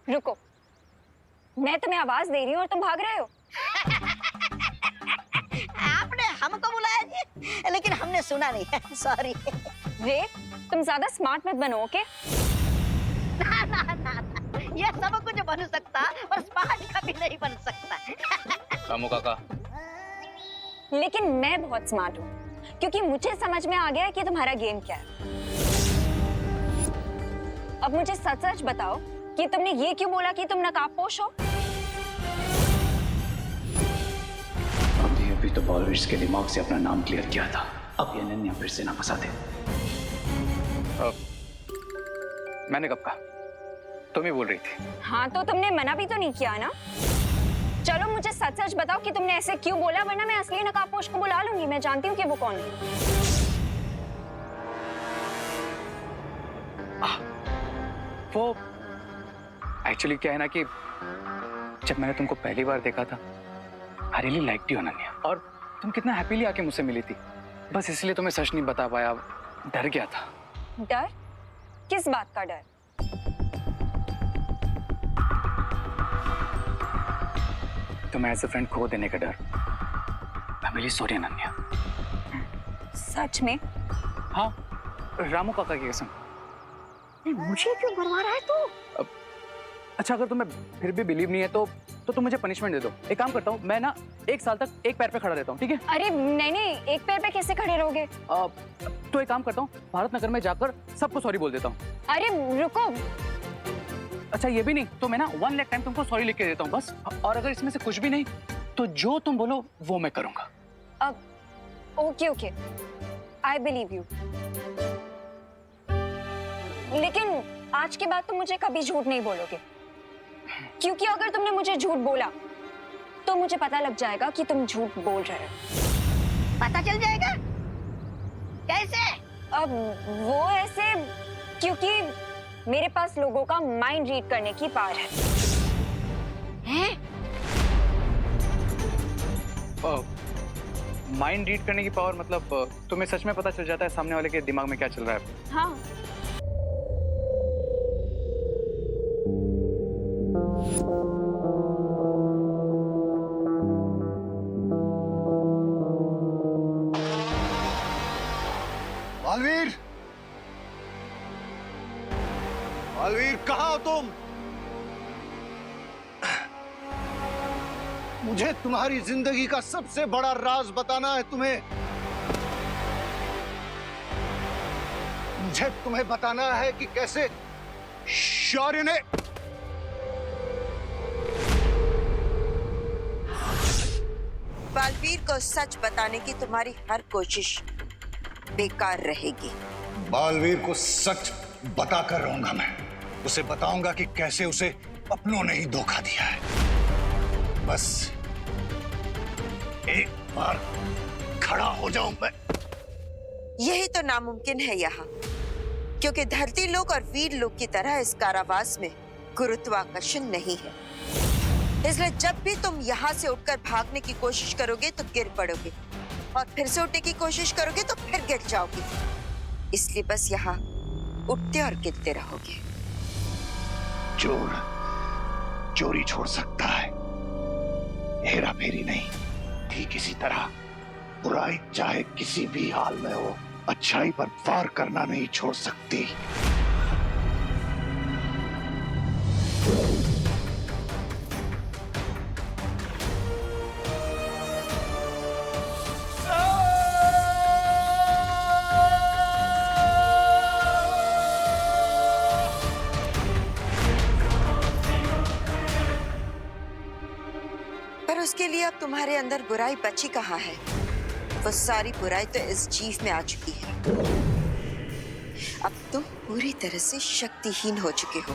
रुको, मैं तुम्हें आवाज दे रही हूँ और तुम भाग रहे हो। आपने हमको बुलाया जी, लेकिन हमने सुना नहीं है, सॉरी। रे, तुम ज्यादा स्मार्ट मत बनो, ओके? ना ना ना ना, ये सब कुछ बन सकता पर स्मार्ट कभी नहीं बन सकता। रामू काका, लेकिन मैं बहुत स्मार्ट हूँ, क्योंकि मुझे समझ में आ गया है कि तुम्हारा गेम क्या है। अब मुझे सच सच बताओ कि तुमने ये क्यों बोला कि तुम नकाबपोश हो? अभी तो बॉलर्स के दिमाग से अपना नाम क्लियर किया था, अब ये नन्या फिर से ना फंसा दे। मैंने कब कहा? तुम ही बोल रही थी। हाँ, तो तुमने मना भी तो नहीं किया ना। चलो मुझे सच सच बताओ कि तुमने ऐसे क्यों बोला, वरना मैं असली नकाबपोश को बुला लूंगी। मैं जानती हूँ कि वो कौन है। वो एक्चुअली क्या है ना कि जब मैंने तुमको पहली बार देखा था, I really liked you Ananya, और तुम कितना हैप्पीली आके मुझसे मिली थी। बस इसलिए तुम्हें सच नहीं बता पाया, डर गया था। डर? किस बात का डर? तुम्हें एज अ फ्रेंड खो देने का डर। I am really sorry Ananya. सच में? हाँ, रामू काका की कसम। मुझे क्यों मरवा रहा है तू? अच्छा, अगर तुम्हें फिर भी बिलीव नहीं है तो तुम मुझे पनिशमेंट दे दो। एक काम करता हूँ, मैं ना 1 साल तक एक पैर पे खड़ा रहता हूँ, ठीक है? अरे नहीं नहीं, एक पैर पे कैसे खड़े रहोगे? तो एक काम करता हूँ, भारत नगर में जाकर सबको सॉरी बोल देता हूँ। अरे रुको। अच्छा, ये भी नहीं तो मैं ना 1 लाख टाइम तुमको सॉरी लिख के देता हूँ बस। और अगर इसमें से कुछ भी नहीं तो जो तुम बोलो वो मैं करूंगा। अब okay okay, I believe you. लेकिन आज के बाद तुम मुझे कभी झूठ नहीं बोलोगे, क्योंकि अगर तुमने मुझे झूठ बोला तो मुझे पता लग जाएगा कि तुम झूठ बोल रहे हो। पता चल जाएगा? कैसे? अब वो ऐसे, क्योंकि मेरे पास लोगों का माइंड रीड करने की पावर है। हैं? माइंड रीड करने की पावर मतलब तुम्हें सच में पता चल जाता है सामने वाले के दिमाग में क्या चल रहा है? हाँ। बालवीर, बालवीर कहाँ हो तुम? मुझे तुम्हारी जिंदगी का सबसे बड़ा राज बताना है तुम्हें। मुझे तुम्हें बताना है कि कैसे शौर्य ने बालवीर को सच बताने की तुम्हारी हर कोशिश बेकार रहेगी। बालवीर को सच बताकर रहूंगा मैं। उसे बताऊंगा कि कैसे उसे अपनों ने ही धोखा दिया है। बस एक बार खड़ा हो जाऊं मैं। यही तो नामुमकिन है यहाँ, क्योंकि धरती लोक और वीर लोक की तरह इस कारावास में गुरुत्वाकर्षण नहीं है। इसलिए जब भी तुम यहाँ से उठकर भागने की कोशिश करोगे तो गिर पड़ोगे, और फिर से उठने की कोशिश करोगे तो फिर गिर जाओगे। इसलिए बस यहाँ उठते और गिरते रहोगे। चोर चोरी छोड़ सकता है, हेरा फेरी नहीं। ठीक इसी तरह बुराई चाहे किसी भी हाल में हो, अच्छाई पर वार करना नहीं छोड़ सकती। पर उसके लिए अब तुम्हारे अंदर बुराई बची कहाँ है? वो सारी बुराई तो इस जीव में आ चुकी है। अब तुम पूरी तरह से शक्तिहीन हो चुके हो,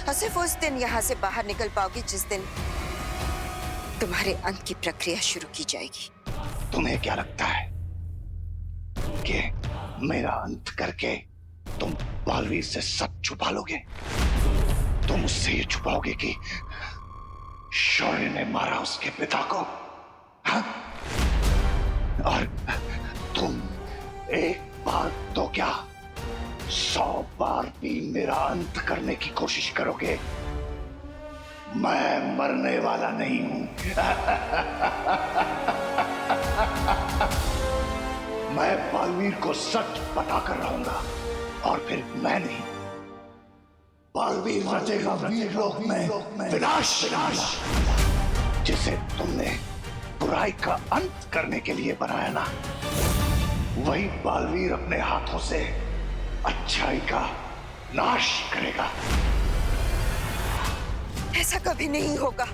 और सिर्फ उस दिन यहाँ से बाहर निकल पाओगे जिस दिन तुम्हारे अंत की प्रक्रिया शुरू की जाएगी। तुम्हें क्या लगता है कि मेरा अंत करके तुम बालवीर से सच छुपा लोगे? तुम उससे ये छुपाओगे कि शौर्य ने मारा उसके पिता को, हाँ? और तुम एक बार तो क्या 100 बार भी मेरा अंत करने की कोशिश करोगे, मैं मरने वाला नहीं हूं। मैं बालवीर को सच बताकर रहूंगा और फिर मैं नहीं, बालवीर रचेगा वीर लोक में विनाश विनाश। जिसे तुमने बुराई का अंत करने के लिए बनाया ना, वही बालवीर अपने हाथों से अच्छाई का नाश करेगा। ऐसा कभी नहीं होगा।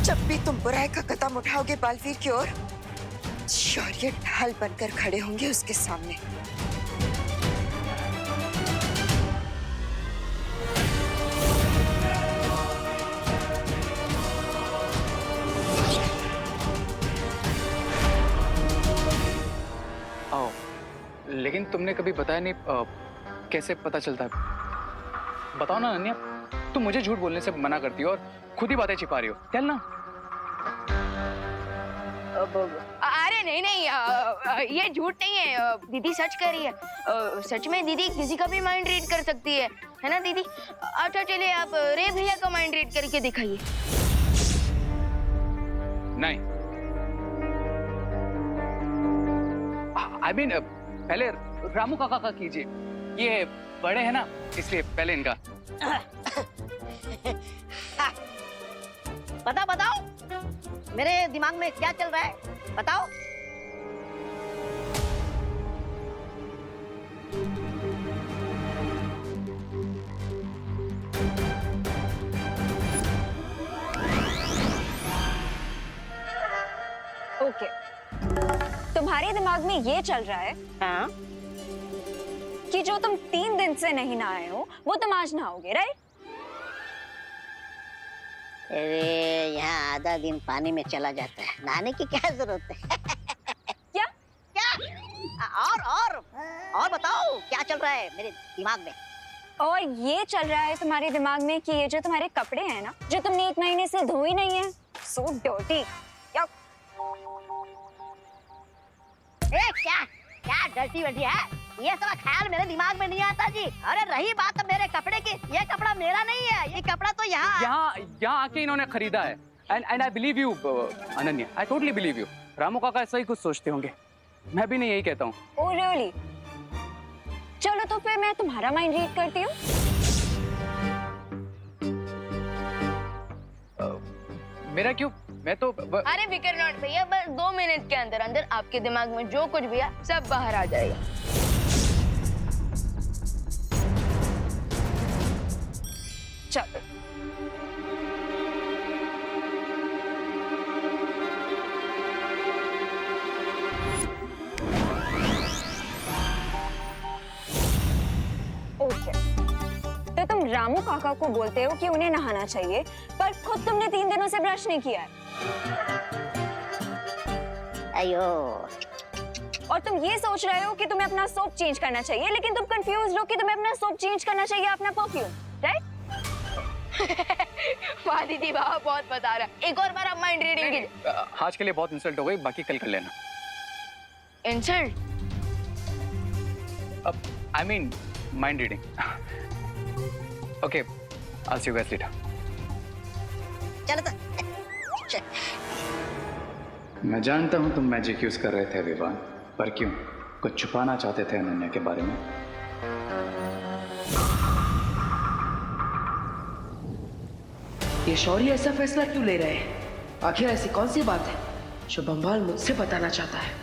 जब भी तुम बुराई का कदम उठाओगे बालवीर की ओर, शौर्य ढाल बनकर खड़े होंगे उसके सामने। आओ, लेकिन तुमने कभी बताया नहीं कैसे पता चलता है? बताओ ना अनन्या, तुम मुझे झूठ बोलने से मना करती हो और खुद ही बातें छिपा रही हो। चल ना। अरे नहीं नहीं, ये झूठ नहीं है, दीदी सच कह रही है। सच में दीदी किसी का भी माइंड रीड कर सकती है ना दीदी? अच्छा चलिए, आप रे भैया का माइंड रीड करके दिखाइए। नहीं, आई मीन पहले रामू काका का कीजिए, ये बड़े हैं ना, इसलिए पहले इनका। बताओ मेरे दिमाग में क्या चल रहा है, बताओ। ओके, तुम्हारे दिमाग में ये चल रहा है हाँ? कि जो तुम 3 दिन से नहीं नहाए हो वो तुम आज नहाओगे, राइट? अरे यहाँ आधा दिन पानी में चला जाता है, नहाने की क्या जरूरत है? क्या? क्या? और बताओ क्या चल रहा है मेरे दिमाग में? और ये चल रहा है तुम्हारे दिमाग में कि ये जो तुम्हारे कपड़े हैं ना, जो तुमने 1 महीने से धोए नहीं है, सो डर्टी। क्या डर्टी वर्टी है? ये सब ख्याल मेरे दिमाग में नहीं आता जी। अरे रही बात मेरे कपड़े की, ये कपड़ा मेरा नहीं है, ये कपड़ा तो यहाँ आके इन्होंने खरीदा है। And I believe you Ananya, I totally believe you. Ramu काका ऐसा ही कुछ सोचते होंगे, मैं भी नहीं यही कहता हूँ। Oh really? चलो तो फिर मैं तुम्हारा माइंड रीड करती हूँ। मेरा क्यों? मैं तो अरे फिकर नॉट भैया, बस 2 मिनट के अंदर अंदर आपके दिमाग में जो कुछ भी है सब बाहर आ जाएगा। चलो। ओके, तो तुम रामू काका को बोलते हो कि उन्हें नहाना चाहिए, पर खुद तुमने 3 दिनों से ब्रश नहीं किया है। अयो, और तुम ये सोच रहे हो कि तुम्हें अपना सोप चेंज करना चाहिए, लेकिन तुम कंफ्यूज हो कि तुम्हें अपना सोप चेंज करना चाहिए अपना परफ्यूम, राइट? वाह दीदी वाह, बहुत बता रहा है। एक और बार आप माइंड रीडिंग कीजिए। आज के लिए बहुत इंसल्ट हो गई, बाकी कल कर लेना। इंसल्ट? अब I mean mind reading. Okay, I see you guys later. चलो तो। मैं जानता हूं तुम मैजिक यूज कर रहे थे विवान, पर क्यों? कुछ छुपाना चाहते थे अनन्या के बारे में? ये शौर्य ऐसा फैसला क्यों ले रहे हैं? आखिर ऐसी कौन सी बात है जो बंबाल मुझसे बताना चाहता है?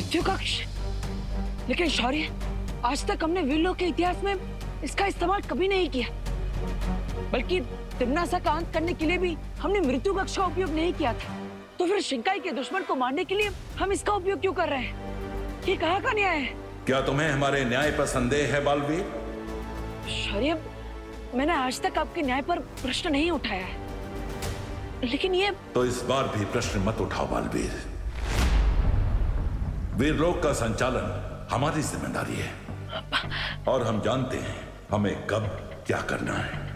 मृत्यु कक्ष? लेकिन शौर्य, आज तक हमने वीरलोक के इतिहास में इसका इस्तेमाल कभी नहीं किया, बल्कि तिम्नासा का अंत करने के लिए भी हमने मृत्यु कक्ष का उपयोग नहीं किया था। तो फिर शिंकाई के दुश्मन को मारने के लिए हम इसका उपयोग क्यों कर रहे हैं? ये कहाँ का न्याय है? क्या तुम्हें हमारे न्याय पर संदेह है बालवीर? शौर्य, मैंने आज तक आपके न्याय पर प्रश्न नहीं उठाया है, लेकिन ये तो इस बार भी प्रश्न मत उठाओ बालवीर। वीरलोक का संचालन हमारी जिम्मेदारी है और हम जानते हैं हमें कब क्या करना है।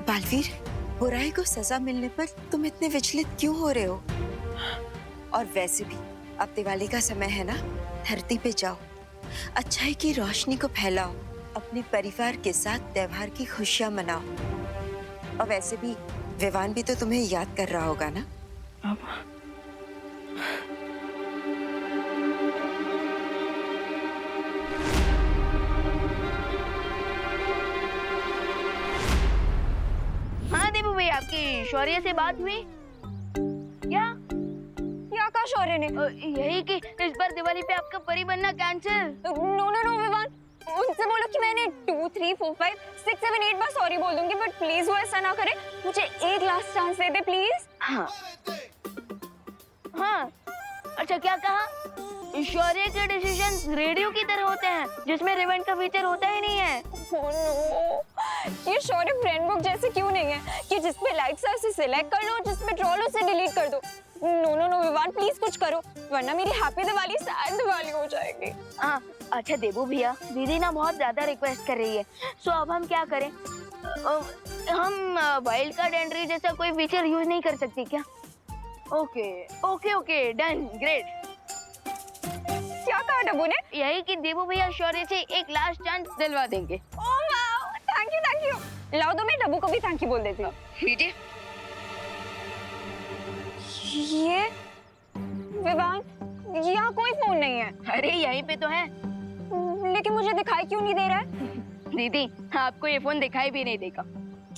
बालवीर, बुराई को सजा मिलने पर तुम इतने विचलित क्यों हो रहे हो? और वैसे भी अब दिवाली का समय है ना, धरती पे जाओ, अच्छाई की रोशनी को फैलाओ, अपने परिवार के साथ त्योहार की खुशियां मनाओ। और वैसे भी विवान भी तो तुम्हें याद कर रहा होगा ना? हाँ देबू भाई, आपकी शौर्य से बात हुई क्या? क्या कहा शौर्य ने? यही कि इस बार दिवाली पे आपका परी बनना cancel. No no no Vivaan, उनसे बोलो कि मैंने 2, 3, 4, 5, 6, 7, 8 बार सॉरी बोल दूंगी, बट प्लीज वो ऐसा ना करे। मुझे एक last chance they they please. हाँ हाँ, अच्छा क्या कहा? शौर्य के डिसीजन रेडियो की तरह होते हैं जिसमें रिवाइंड का फीचर होता ही नहीं है। Oh no! ये शौर्य फ्रेंड बुक जैसे क्यों नहीं है कि जिसपे लाइक्स है उसे सिलेक्ट कर लो, जिसपे ट्रोल उसे डिलीट कर दो। No no no Vivaan, please कुछ करो, वरना मेरी हैप्पी दिवाली सैड दिवाली हो जाएगी। हाँ अच्छा देबू भैया, दीदी ना बहुत ज्यादा रिक्वेस्ट कर रही है, सो अब हम क्या करें? हम वाइल्ड कार्ड एंट्री जैसा कोई फीचर यूज नहीं कर सकते क्या? Okay okay okay, done, great. क्या कहा डब्बू ने? यही कि देबू भैया शौर्य से एक लास्ट चांस दिलवा देंगे। Oh wow, thank you thank you. लाओ तो मैं डब्बू को भी थैंक यू बोल देती हूँ। लीजिए। ये विवान, यहाँ कोई फोन नहीं है। अरे यहीं पे तो है। लेकिन मुझे दिखाई क्यों नहीं दे रहा है? दीदी, आपको ये फोन दिखाई भी नहीं देगा।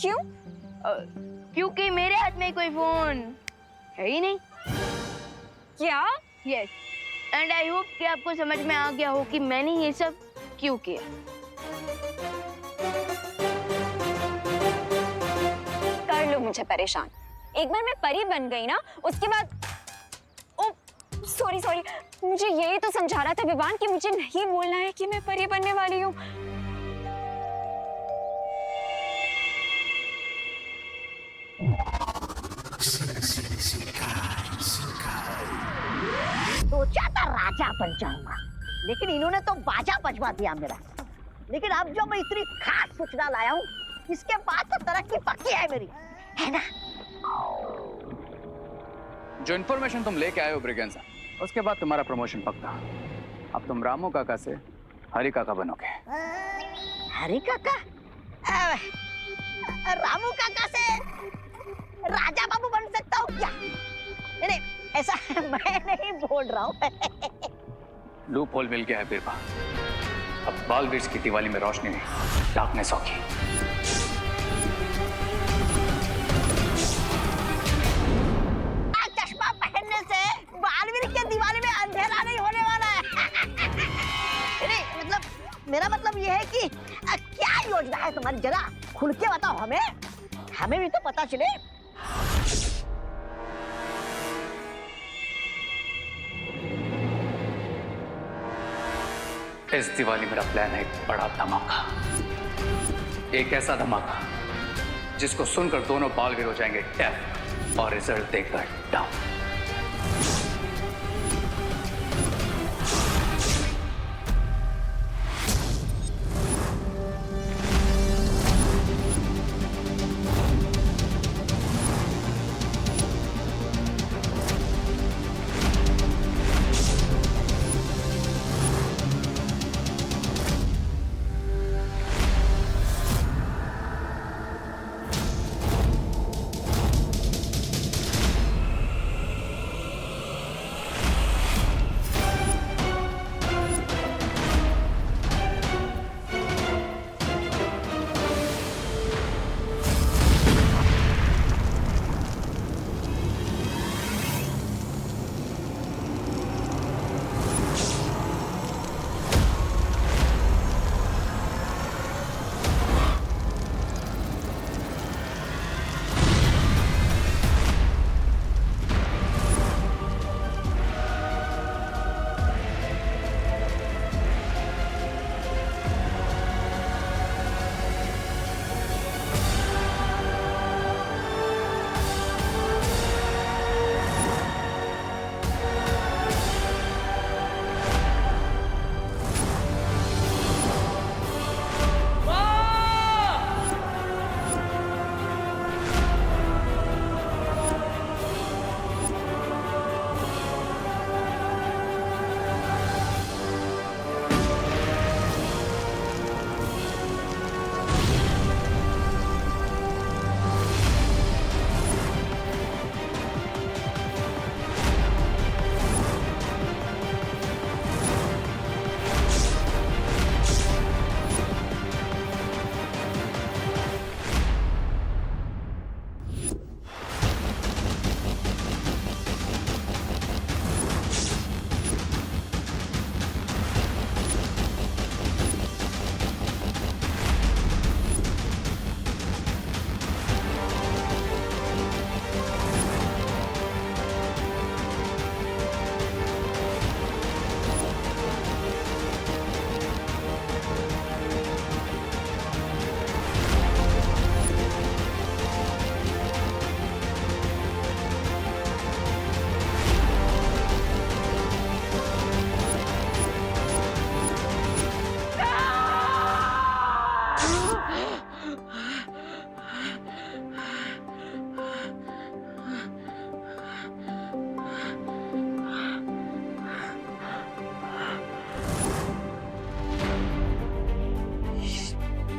क्यों? क्योंकि मेरे हाथ में कोई फोन है ही नहीं। क्या? यस, एंड आई होप कि आपको समझ में आ गया हो कि मैंने ये सब क्यों किया। कर लो मुझे परेशान। एक बार मैं परी बन गई ना, उसके बाद ओ सॉरी सॉरी, मुझे यही तो समझा रहा था विवान कि मुझे नहीं बोलना है कि मैं परी बनने वाली हूँ। सोचा था राजा बन जाऊंगा, लेकिन इन्होंने तो बाजा बजवा दिया मेरा। लेकिन अब जो मैं इतनी खास सूचना लाया हूँ, इसके बाद तो तरक्की पक्की है मेरी, है ना? जो इन्फॉर्मेशन तुम लेके आए हो ब्रिगेंजा, उसके बाद तुम्हारा प्रमोशन पक्का। अब तुम रामू काका से हरी काका बनोगे। हरी काका? रामू काका से राजा बाबू बन सकता हूँ क्या? नहीं, ऐसा मैं नहीं बोल रहा हूँ। लूप होल मिल गया है बीरबा। अब बालवीर की दिवाली में रोशनी नहीं, डार्कनेस होगी। चश्मा पहनने से बालवीर के दिवाली में अंधेरा नहीं होने वाला है। नहीं, मतलब मेरा मतलब ये है कि क्या योजना है तुम्हारी, जरा खुल के बताओ हमें, हमें भी तो पता चले। इस दिवाली मेरा प्लान है एक बड़ा धमाका, एक ऐसा धमाका जिसको सुनकर दोनों बालवीर हो जाएंगे डेफ और रिजल्ट देखकर डाउन।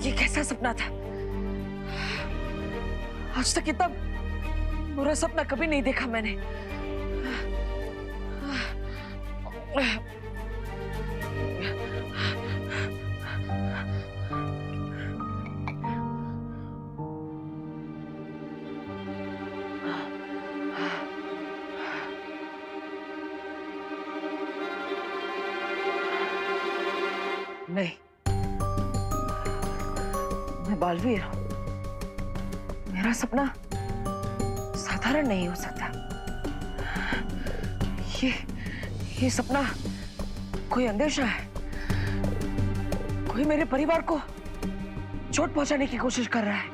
ये कैसा सपना था? आज तक इतना बुरा सपना कभी नहीं देखा मैंने। नहीं, मैं बालवीर हूं। मेरा सपना साधारण नहीं हो सकता। ये सपना कोई अंदेशा है। कोई मेरे परिवार को चोट पहुंचाने की कोशिश कर रहा है,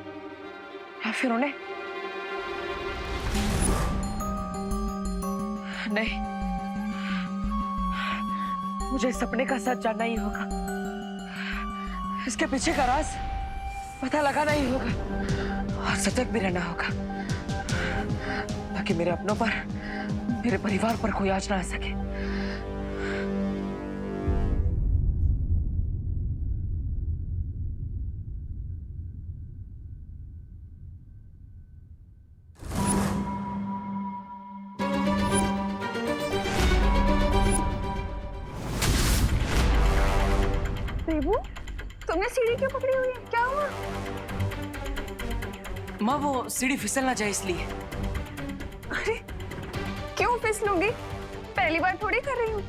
या फिर उन्हें नहीं। मुझे इस सपने का सच जानना ही होगा। इसके पीछे का राज पता लगाना ही होगा और सतर्क भी रहना होगा, ताकि मेरे अपनों पर, मेरे परिवार पर कोई आंच ना आ सके। देवू, तुमने सीढ़ी क्यों पकड़ी हुई है? क्या हुआ? माँ, वो सीढ़ी फिसलना चाहिए इसलिए। अरे क्यों फिसलूंगी? पहली बार थोड़ी कर रही हूँ।